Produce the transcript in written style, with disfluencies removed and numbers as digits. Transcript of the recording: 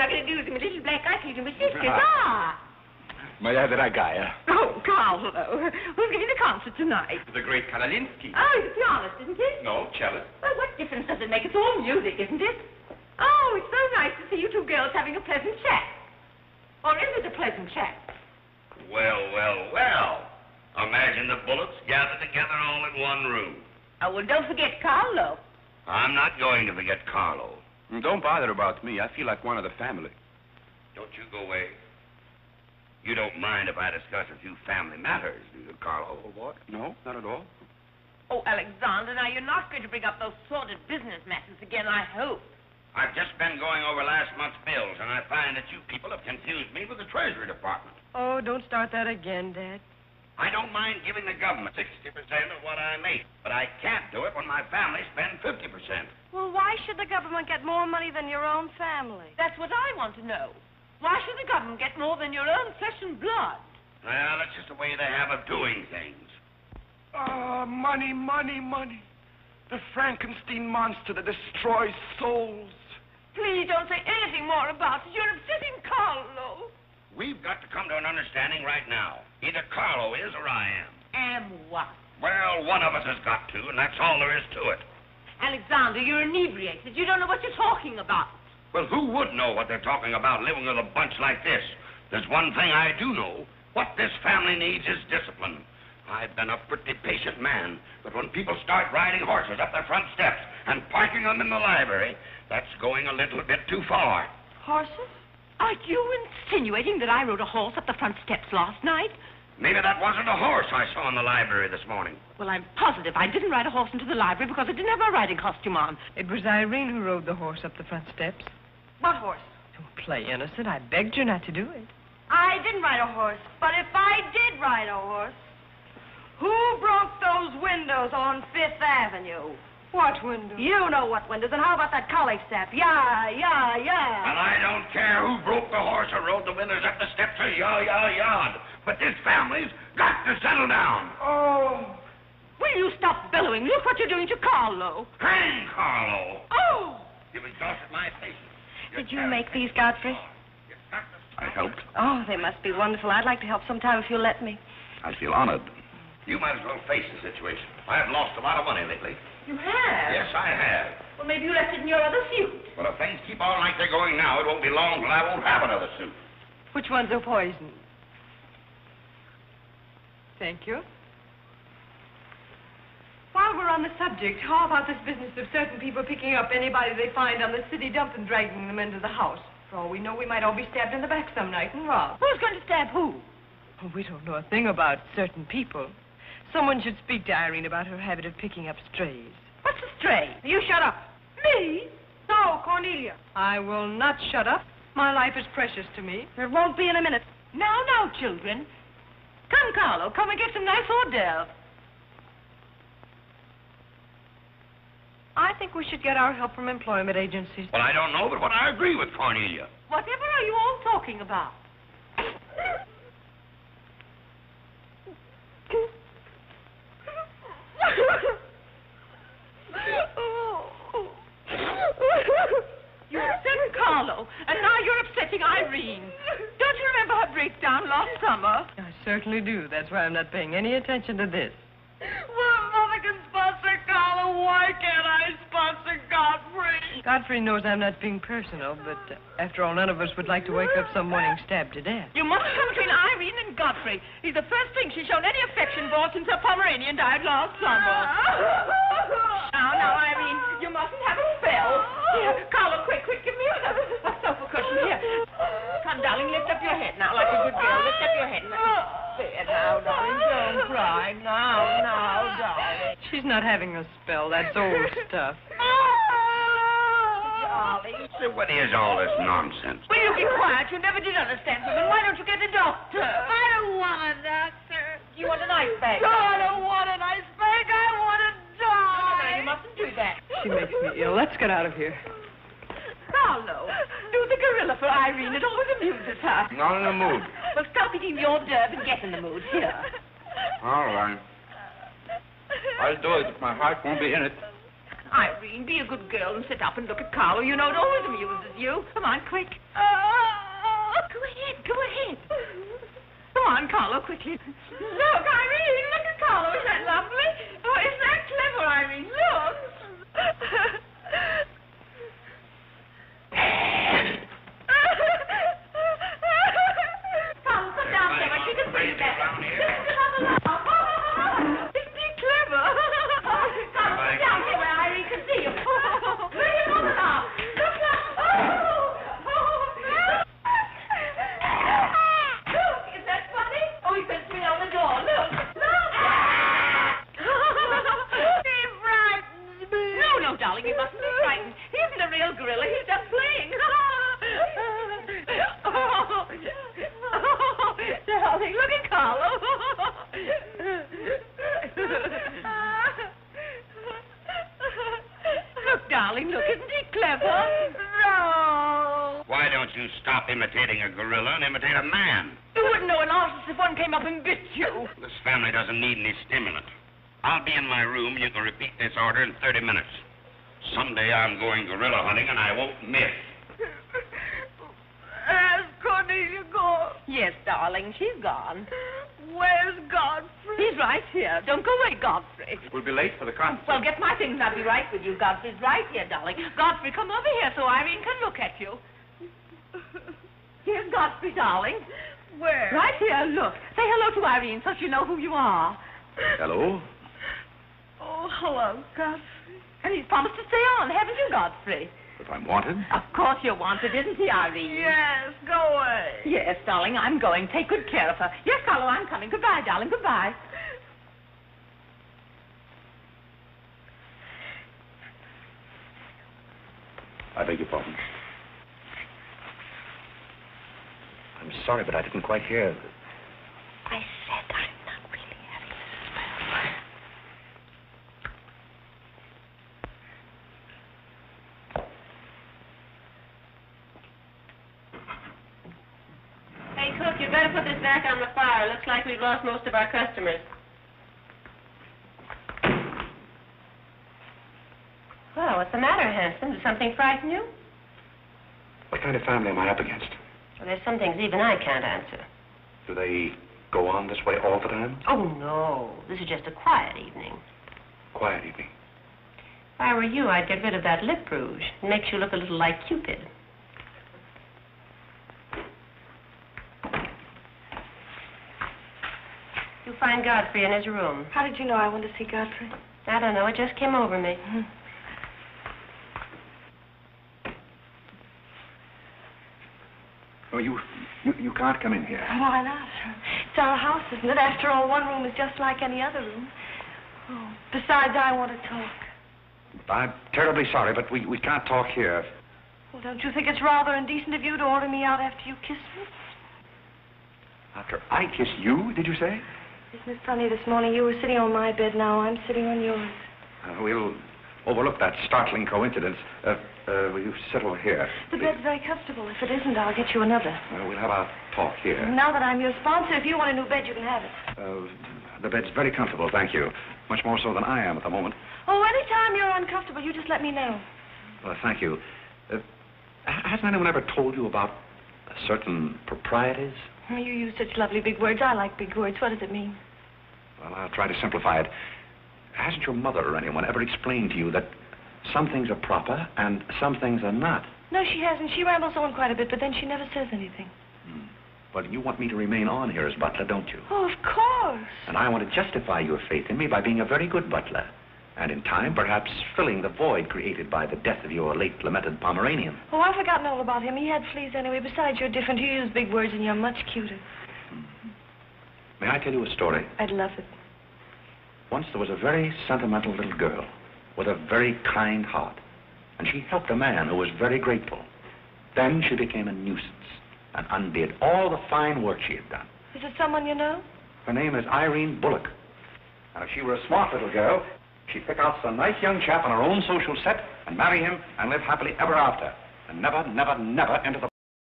I'm going to do with my little black eye to my sisters. Ah! My dорогая. Oh, Carole. Who's giving the concert tonight? The great Karolinsky. Oh, he's a pianist, isn't he? No, cellist. Well, what difference does it make? It's all music, isn't it? Oh, it's so nice to see you two girls having a pleasant chat. Or is it a pleasant chat? Well, well, well. Imagine the Bullocks gathered together all in one room. Oh, well, don't forget Carlo. I'm not going to forget Carlo. Don't bother about me. I feel like one of the family. Don't you go away. You don't mind if I discuss a few family matters, do you, Carlo? What? No, not at all. Oh, Alexander, now you're not going to bring up those sordid business matters again, I hope. I've just been going over last month's bills, and I find that you people have confused me with the Treasury Department. Oh, don't start that again, Dad. I don't mind giving the government 60% of what I make, but I can't do it when my family spends 50%. Well, why should the government get more money than your own family? That's what I want to know. Why should the government get more than your own flesh and blood? Well, that's just the way they have of doing things. Money, money, money. The Frankenstein monster that destroys souls. Please don't say anything more about it. You're upsetting Carlo. We've got to come to an understanding right now. Either Carlo is or I am. Am what? Well, one of us has got to, and that's all there is to it. Alexander, you're inebriated. You don't know what you're talking about. Well, who would know what they're talking about living with a bunch like this? There's one thing I do know. What this family needs is discipline. I've been a pretty patient man, but when people start riding horses up their front steps and parking them in the library, that's going a little bit too far. Horses? Are you insinuating that I rode a horse up the front steps last night? Maybe that wasn't a horse I saw in the library this morning. Well, I'm positive I didn't ride a horse into the library because I didn't have my riding costume on. It was Irene who rode the horse up the front steps. What horse? Don't play innocent. I begged you not to do it. I didn't ride a horse, but if I did ride a horse, who broke those windows on Fifth Avenue? What windows? You know what windows, and how about that college step? Yeah. And I don't care who broke the horse or rode the windows up the steps or yard. But this family's got to settle down. Oh. Will you stop bellowing? Look what you're doing to Carlo. Hang Carlo. Oh. You've exhausted my patience. Did you make these, Godfrey? I helped. Oh, they must be wonderful. I'd like to help sometime if you'll let me. I feel honored. You might as well face the situation. I have lost a lot of money lately. You have? Yes, I have. Well, maybe you left it in your other suit. But if things keep on like they're going now, it won't be long till I won't have another suit. Which ones are poisoned? Thank you. While we're on the subject, how about this business of certain people picking up anybody they find on the city dump and dragging them into the house? For all we know, we might all be stabbed in the back some night and robbed. Who's going to stab who? Oh, we don't know a thing about certain people. Someone should speak to Irene about her habit of picking up strays. What's a stray? You shut up. Me? No, Cornelia. I will not shut up. My life is precious to me. It won't be in a minute. Now, children. Come, Carlo, come and get some nice hors d'oeuvres. I think we should get our help from employment agencies. Well, I don't know, but what I agree with Cornelia. Whatever are you all talking about? You upset Carlo, and now you're upsetting Irene. Don't you remember her breakdown last summer? I certainly do. That's why I'm not paying any attention to this. Well, Mother can sponsor Carla. Why can't I sponsor Godfrey? Godfrey knows I'm not being personal, but after all, none of us would like to wake up some morning stabbed to death. You mustn't come between Irene and Godfrey. He's the first thing she's shown any affection for since her Pomeranian died last summer. Now, Irene, you mustn't have a spell. Here, Carla, quick, give me a sofa cushion. Here. Come, darling, lift up your head now like a good girl. Lift up your head. There now, darling, don't cry. Now, darling. She's not having a spell. That's old stuff. Darling. So what is all this nonsense? Will you be quiet? You never did understand women. Why don't you get a doctor? I don't want a doctor. Do you want an ice bag? No, I don't want an ice bag. I want to die. No, you mustn't do that. She makes me ill. Let's get out of here. Carlo, do the gorilla for Irene. It always amuses her. Not in the mood. Well, stop eating the hors d'oeuvre and get in the mood. Here. All right. I'll do it if my heart won't be in it. Irene, be a good girl and sit up and look at Carole. You know it always amuses you. Come on, quick. Go ahead. Come on, Carole, quickly. Look, Irene, look at Carole. Isn't that lovely? Oh, isn't that clever, Irene? Look. Carole, come down there where she can see that. Isn't he clever? Carole, come down here where Irene can see you. Look at him now. Look now. Look, is that funny? Oh, he puts me on the door. Look. He frightens me. No, darling, you mustn't be frightened. He isn't a real gorilla. He's just playing. Darling, look at Carole. Look, darling, look. Isn't he clever? No. Why don't you stop imitating a gorilla and imitate a man? You wouldn't know an artist if one came up and bit you. This family doesn't need any stimulant. I'll be in my room and you can repeat this order in 30 minutes. Someday I'm going gorilla hunting and I won't miss. Has Cornelia gone? Yes, darling, she's gone. Where's Godfrey? He's right here. Don't go away, Godfrey. We'll be late for the concert. Well, get my things and I'll be right with you. Godfrey's right here, darling. Godfrey, come over here so Irene can look at you. Here's Godfrey, darling. Where? Right here, look. Say hello to Irene so she'll know who you are. Hello? Oh, hello, Godfrey. And he's promised to stay on, haven't you, Godfrey? If I'm wanted? Of course you're wanted, isn't he, Irene? Yes, go away. Yes, darling, I'm going. Take good care of her. Yes, Carole, I'm coming. Goodbye, darling. Goodbye. I beg your pardon. I'm sorry, but I didn't quite hear. I said I'm not really having a spell. Hey, cook, you'd better put this back on the fire. Looks like we've lost most of our customers. Well, what's the matter, Hanson? Did something frighten you? What kind of family am I up against? Well, there's some things even I can't answer. Do they go on this way all the time? Oh, no. This is just a quiet evening. Quiet evening. If I were you, I'd get rid of that lip rouge. It makes you look a little like Cupid. You'll find Godfrey in his room. How did you know I wanted to see Godfrey? I don't know. It just came over me. Oh, you can't come in here. Why not? It's our house, isn't it? After all, one room is just like any other room. Oh, besides, I want to talk. I'm terribly sorry, but we can't talk here. Well, don't you think it's rather indecent of you to order me out after you kiss me? After I kiss you, did you say? Isn't it funny, this morning you were sitting on my bed, now I'm sitting on yours. We'll overlook that startling coincidence. Will you sit over here? The bed's very comfortable. If it isn't, I'll get you another. We'll have our talk here. Now that I'm your sponsor, if you want a new bed, you can have it. The bed's very comfortable, thank you. Much more so than I am at the moment. Oh, anytime you're uncomfortable, you just let me know. Well, thank you. Hasn't anyone ever told you about certain proprieties? Oh, you use such lovely big words. I like big words. What does it mean? Well, I'll try to simplify it. Hasn't your mother or anyone ever explained to you that some things are proper and some things are not? No, she hasn't. She rambles on quite a bit, but then she never says anything. Well, you want me to remain on here as butler, don't you? Oh, of course. And I want to justify your faith in me by being a very good butler. And in time, perhaps filling the void created by the death of your late lamented Pomeranian. Oh, I've forgotten all about him. He had fleas anyway. Besides, you're different. You use big words and you're much cuter. May I tell you a story? I'd love it. Once there was a very sentimental little girl with a very kind heart. And she helped a man who was very grateful. Then she became a nuisance and undid all the fine work she had done. Is it someone you know? Her name is Irene Bullock. And if she were a smart little girl, she'd pick out some nice young chap on her own social set and marry him and live happily ever after. And never, never, never enter the